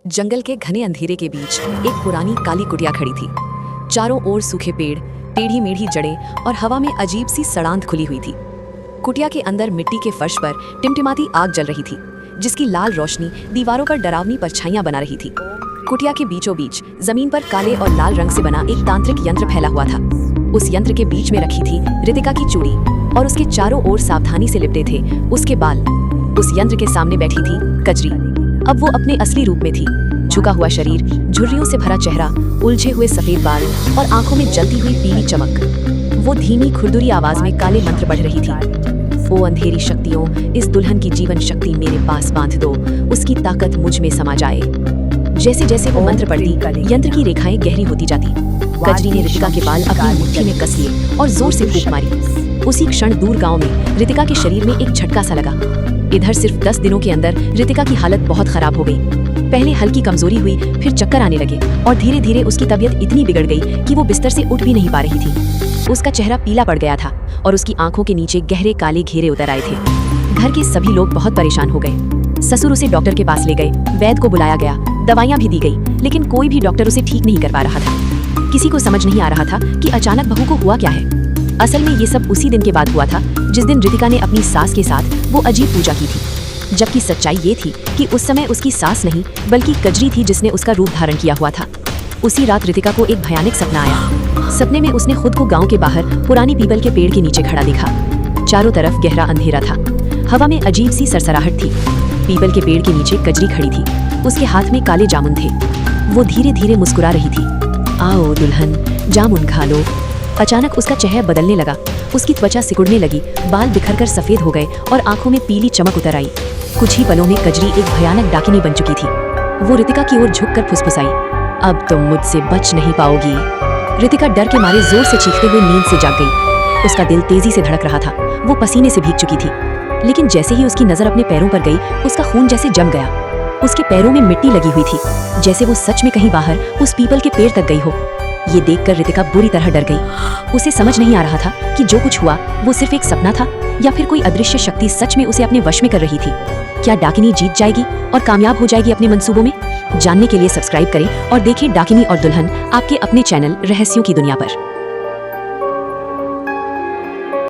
जंगल के घने अंधेरे के बीच एक पुरानी काली कुटिया खड़ी थी। चारों ओर सूखे पेड़, टेढ़ी मेढ़ी जड़ें और हवा में अजीब सी सड़ांध खुली हुई थी। कुटिया के अंदर मिट्टी के फर्श पर टिमटिमाती आग जल रही थी, जिसकी लाल रोशनी दीवारों पर डरावनी परछाइयां बना रही थी। कुटिया के बीचों बीच जमीन पर काले और लाल रंग से बना एक तांत्रिक यंत्र फैला हुआ था। उस यंत्र के बीच में रखी थी रितिका की चूड़ी और उसके चारों ओर सावधानी से लिपटे थे उसके बाल। उस यंत्र के सामने बैठी थी कजरी। अब वो अपने असली रूप में थी। झुका हुआ शरीर, झुर्रियों से भरा चेहरा, उलझे हुए सफेद बाल और आंखों में जलती हुई पीली चमक। वो धीमी खुरदुरी आवाज में काले मंत्र पढ़ रही थी। ओ अंधेरी शक्तियों, इस दुल्हन की जीवन शक्ति मेरे पास बांध दो, उसकी ताकत मुझ में समा जाए। जैसे जैसे वो मंत्र पढ़ती, यंत्र की रेखाएं गहरी होती जाती। कजरी ने रितिका के बाल अपनी मुट्ठी में कस लिए और जोर से फूंक मारी। उसी क्षण दूर गांव में रितिका के शरीर में एक झटका सा लगा। इधर सिर्फ 10 दिनों के अंदर रितिका की हालत बहुत खराब हो गई। पहले हल्की कमजोरी हुई, फिर चक्कर आने लगे और धीरे धीरे उसकी तबीयत इतनी बिगड़ गई कि वो बिस्तर से उठ भी नहीं पा रही थी। उसका चेहरा पीला पड़ गया था और उसकी आंखों के नीचे गहरे काले घेरे उतर आए थे। घर के सभी लोग बहुत परेशान हो गए। ससुर उसे डॉक्टर के पास ले गए, वैद्य को बुलाया गया, दवाइयां भी दी गई, लेकिन कोई भी डॉक्टर उसे ठीक नहीं कर पा रहा था। किसी को समझ नहीं आ रहा था कि अचानक बहू को हुआ क्या है। असल में ये सब उसी दिन के बाद हुआ था जिस दिन रितिका ने अपनी सास के साथ वो अजीब पूजा की थी। जबकि सच्चाई ये थी कि उस समय उसकी सास नहीं बल्कि कजरी थी जिसने उसका रूप धारण किया हुआ था। उसी रात रितिका को एक भयानक सपना आया। सपने में उसने खुद को गांव के बाहर पुरानी पीपल के पेड़ के नीचे खड़ा देखा। चारों तरफ गहरा अंधेरा था, हवा में अजीब सी सरसराहट थी। पीपल के पेड़ के नीचे कजरी खड़ी थी, उसके हाथ में काले जामुन थे। वो धीरे धीरे मुस्कुरा रही थी। आओ दुल्हन, जामुन खा लो। अचानक उसका चेहरा बदलने लगा, उसकी त्वचा सिकुड़ने लगी, बाल बिखरकर सफेद हो गए और आंखों में पीली चमक उतर आई। कुछ ही पलों में कजरी एक भयानक डाकिनी बन चुकी थी। वो रितिका की ओर झुककर फुसफुसाई, अब तुम मुझसे बच नहीं पाओगी। रितिका डर के मारे जोर से चीखते हुए नींद से जाग गई। उसका दिल तेजी से धड़क रहा था, वो पसीने से भीग चुकी थी। लेकिन जैसे ही उसकी नजर अपने पैरों पर गई, उसका खून जैसे जम गया। उसके पैरों में मिट्टी लगी हुई थी, जैसे वो सच में कहीं बाहर उस पीपल के पेड़ तक गई हो। ये देखकर रितिका बुरी तरह डर गई। उसे समझ नहीं आ रहा था कि जो कुछ हुआ वो सिर्फ एक सपना था या फिर कोई अदृश्य शक्ति सच में उसे अपने वश में कर रही थी। क्या डाकिनी जीत जाएगी और कामयाब हो जाएगी अपने मंसूबों में? जानने के लिए सब्सक्राइब करें और देखें डाकिनी और दुल्हन आपके अपने चैनल रहस्यों की दुनिया पर।